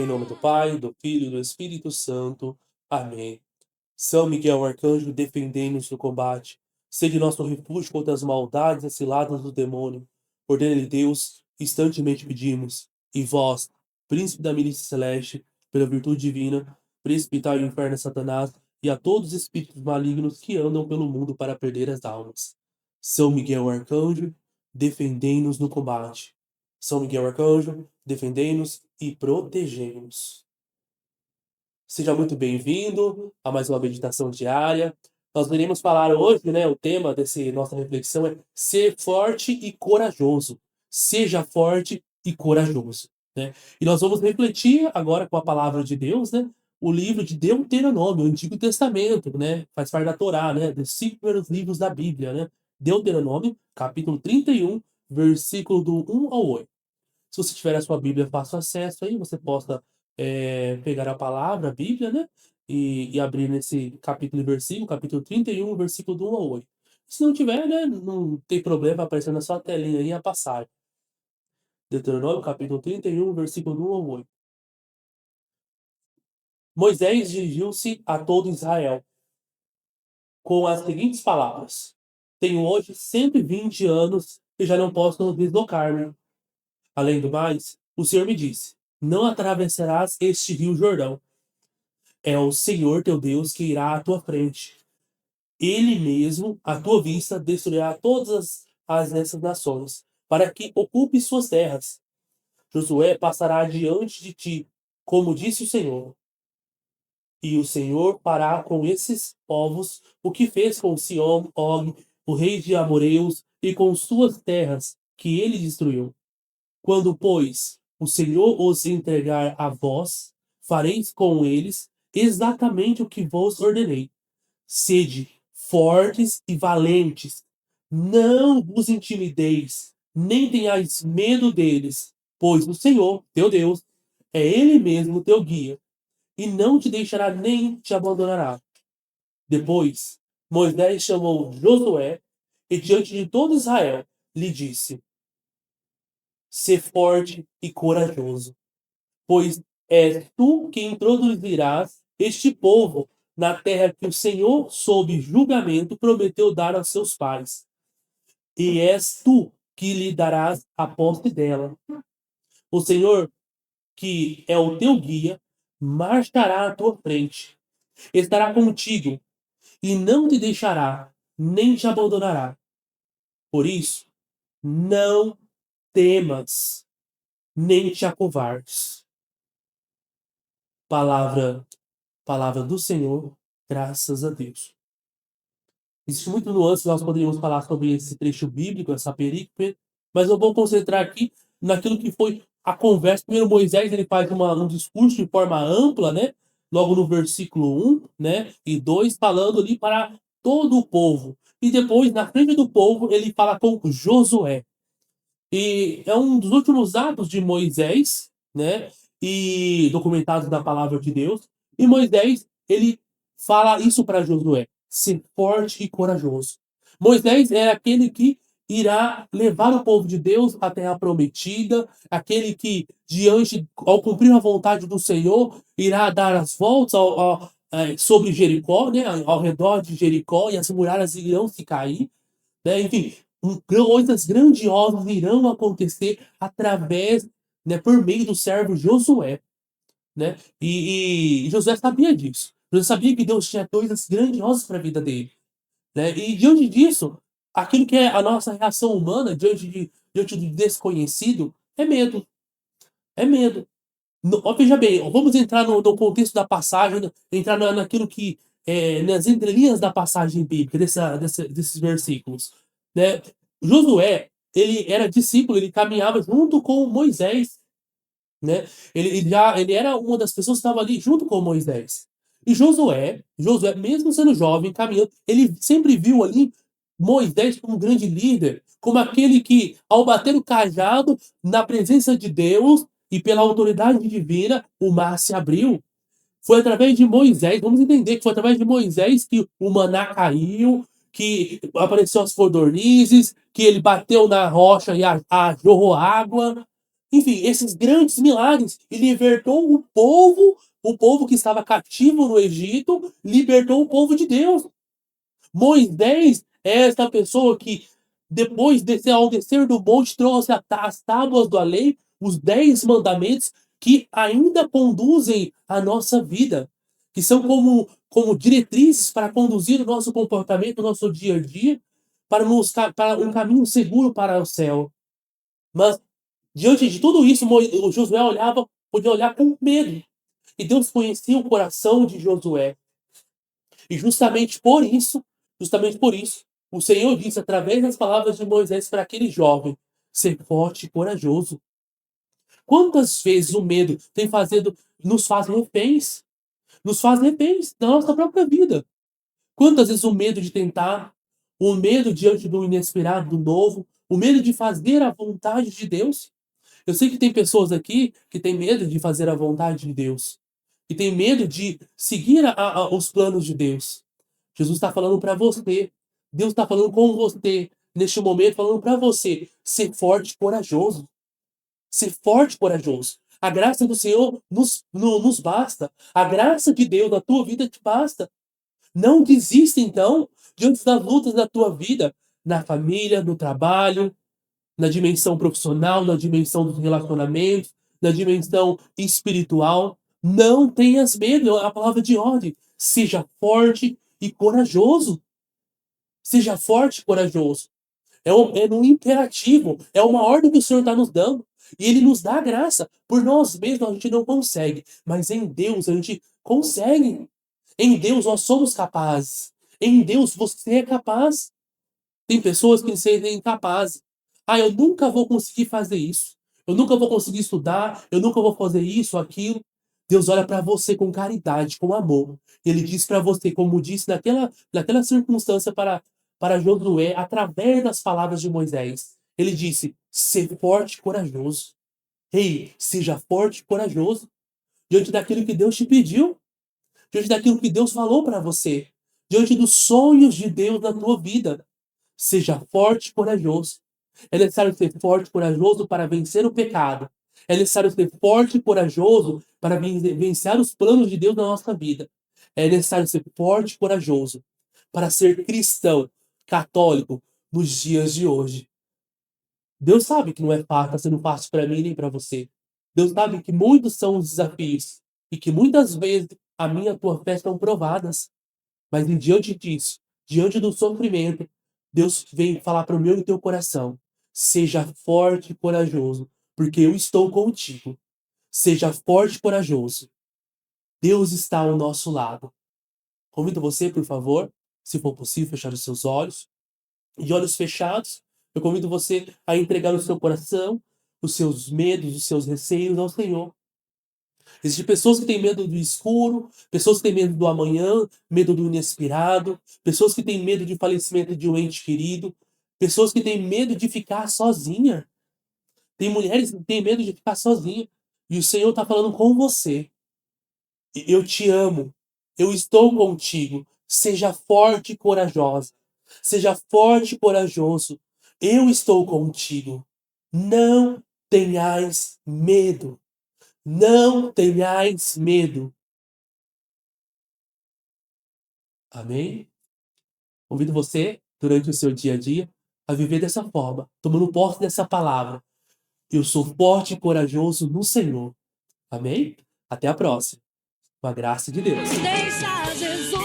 Em nome do Pai, do Filho e do Espírito Santo. Amém. São Miguel Arcanjo, defendei-nos no combate. Sede nosso refúgio contra as maldades e ciladas do demônio. Ordene-lhe Deus, instantemente pedimos. E vós, príncipe da milícia celeste, pela virtude divina, precipitai o inferno a Satanás e a todos os espíritos malignos que andam pelo mundo para perder as almas. São Miguel Arcanjo, defendei-nos no combate. São Miguel Arcanjo, defendei-nos e protegei-nos. Seja muito bem-vindo a mais uma meditação diária. Nós iremos falar hoje, o tema dessa nossa reflexão é ser forte e corajoso. Seja forte e corajoso, né? E nós vamos refletir agora com a palavra de Deus, né? O livro de Deuteronômio, o Antigo Testamento, né? Faz parte da Torá, né? Dos 5 primeiros livros da Bíblia, né? Deuteronômio, capítulo 31, versículo do 1 ao 8. Se você tiver a sua Bíblia, fácil acesso aí, você possa pegar a palavra, a Bíblia, né? E abrir nesse capítulo e versículo, capítulo 31, versículo do 1 ao 8. Se não tiver, né? Não tem problema, vai aparecer na sua telinha aí a passagem. Deuteronômio, capítulo 31, versículo do 1 ao 8. Moisés dirigiu-se a todo Israel com as seguintes palavras: Tenho hoje 120 anos e já não posso deslocar-me. Além do mais, o Senhor me disse: Não atravessarás este rio Jordão. É o Senhor teu Deus que irá à tua frente. Ele mesmo, à tua vista, destruirá todas essas nações, para que ocupe suas terras. Josué passará adiante de ti, como disse o Senhor. E o Senhor fará com esses povos o que fez com Sihon, Og, o rei de Amoreus, e com suas terras, que ele destruiu. Quando, pois, o Senhor os entregar a vós, fareis com eles exatamente o que vos ordenei. Sede fortes e valentes. Não vos intimideis, nem tenhais medo deles, pois o Senhor, teu Deus, é Ele mesmo teu guia, e não te deixará nem te abandonará. Depois, Moisés chamou Josué e diante de todo Israel lhe disse: Sê forte e corajoso, pois és tu que introduzirás este povo na terra que o Senhor, sob julgamento, prometeu dar aos seus pais. E és tu que lhe darás a posse dela. O Senhor, que é o teu guia, marchará à tua frente, estará contigo e não te deixará, nem te abandonará. Por isso, não temas, nem te acovardes. Palavra do Senhor, graças a Deus. Existe muito nuance, nós poderíamos falar sobre esse trecho bíblico, essa perícope, mas eu vou concentrar aqui naquilo que foi a conversa. Primeiro, Moisés ele faz um discurso de forma ampla, né? Logo no versículo 1, né? E 2, falando ali para todo o povo. E depois, na frente do povo, ele fala com Josué. E é um dos últimos atos de Moisés, né? E documentados na palavra de Deus. E Moisés, ele fala isso para Josué: ser forte e corajoso. Moisés é aquele que irá levar o povo de Deus à terra prometida, aquele que, ao cumprir a vontade do Senhor, irá dar as voltas sobre Jericó, né? Ao redor de Jericó, e as muralhas irão se cair, né? Enfim, coisas grandiosas irão acontecer através, né, por meio do servo Josué, né? E Josué sabia disso. Josué sabia que Deus tinha coisas grandiosas para a vida dele, né? E diante disso, aquilo que é a nossa reação humana diante do desconhecido é medo. É medo. Veja bem, vamos entrar no contexto da passagem, entrar naquilo que nas entrelinhas da passagem bíblica, desses versículos, né? Josué, ele era discípulo, ele caminhava junto com Moisés, né? Ele era uma das pessoas que estava ali junto com Moisés. E Josué, mesmo sendo jovem, caminhando, ele sempre viu ali Moisés como um grande líder, como aquele que, ao bater o cajado na presença de Deus e pela autoridade divina, o mar se abriu. Foi através de Moisés, vamos entender que foi através de Moisés que o maná caiu, que apareceu as codornizes, que ele bateu na rocha e jorrou água. enfim, esses grandes milagres e libertou o povo que estava cativo no Egito, libertou o povo de Deus. Moisés é essa pessoa que, depois descer, ao descer do monte, trouxe as tábuas da lei, os 10 mandamentos, que ainda conduzem a nossa vida, que são como diretrizes para conduzir o nosso comportamento, o nosso dia a dia, para um caminho seguro para o céu. Mas, diante de tudo isso, o Josué podia olhar com medo. E Deus conhecia o coração de Josué. E justamente por isso, o Senhor disse através das palavras de Moisés para aquele jovem: ser forte e corajoso. Quantas vezes o medo nos faz reféns? Nos faz reféns da nossa própria vida. Quantas vezes o medo de tentar, o medo diante do inesperado, do novo, o medo de fazer a vontade de Deus. Eu sei que tem pessoas aqui que têm medo de fazer a vontade de Deus, que têm medo de seguir os planos de Deus. Jesus está falando para você. Deus está falando com você neste momento, falando para você ser forte e corajoso. Ser forte e corajoso. A graça do Senhor nos basta. A graça de Deus na tua vida te basta. Não desista, então, diante das lutas da tua vida, na família, no trabalho, na dimensão profissional, na dimensão dos relacionamentos, na dimensão espiritual. Não tenhas medo, é a palavra de ordem. Seja forte e corajoso. Seja forte e corajoso. É um imperativo, é uma ordem que o Senhor está nos dando. E Ele nos dá a graça. Por nós mesmos a gente não consegue, mas em Deus a gente consegue. Em Deus nós somos capazes. Em Deus você é capaz. Tem pessoas que se sentem incapazes. Ah, eu nunca vou conseguir fazer isso. Eu nunca vou conseguir estudar. Eu nunca vou fazer isso, aquilo. Deus olha para você com caridade, com amor. Ele diz para você, como disse naquela circunstância para Josué, através das palavras de Moisés. Ele disse: ser forte e corajoso. Ei, seja forte e corajoso diante daquilo que Deus te pediu, diante daquilo que Deus falou para você, diante dos sonhos de Deus na tua vida. Seja forte e corajoso. É necessário ser forte e corajoso para vencer o pecado. É necessário ser forte e corajoso para vencer os planos de Deus na nossa vida. É necessário ser forte e corajoso para ser cristão, católico, nos dias de hoje. Deus sabe que não é fácil, está sendo fácil para mim nem para você. Deus sabe que muitos são os desafios e que muitas vezes a minha e a tua fé estão provadas. Mas em diante disso, diante do sofrimento, Deus vem falar para o meu e teu coração: seja forte e corajoso, porque eu estou contigo. Seja forte e corajoso. Deus está ao nosso lado. Convido você, por favor, se for possível, fechar os seus olhos. De olhos fechados, eu convido você a entregar o seu coração, os seus medos, os seus receios ao Senhor. Existem pessoas que têm medo do escuro, pessoas que têm medo do amanhã, medo do inesperado, pessoas que têm medo de falecimento de um ente querido, pessoas que têm medo de ficar sozinha. Tem mulheres que têm medo de ficar sozinha. E o Senhor está falando com você. Eu te amo. Eu estou contigo. Seja forte e corajosa. Seja forte e corajoso. Eu estou contigo. Não tenhais medo. Não tenhais medo. Amém? Convido você, durante o seu dia a dia, a viver dessa forma, tomando posse dessa palavra. Eu sou forte e corajoso no Senhor. Amém? Até a próxima. Com a graça de Deus. Deixa Jesus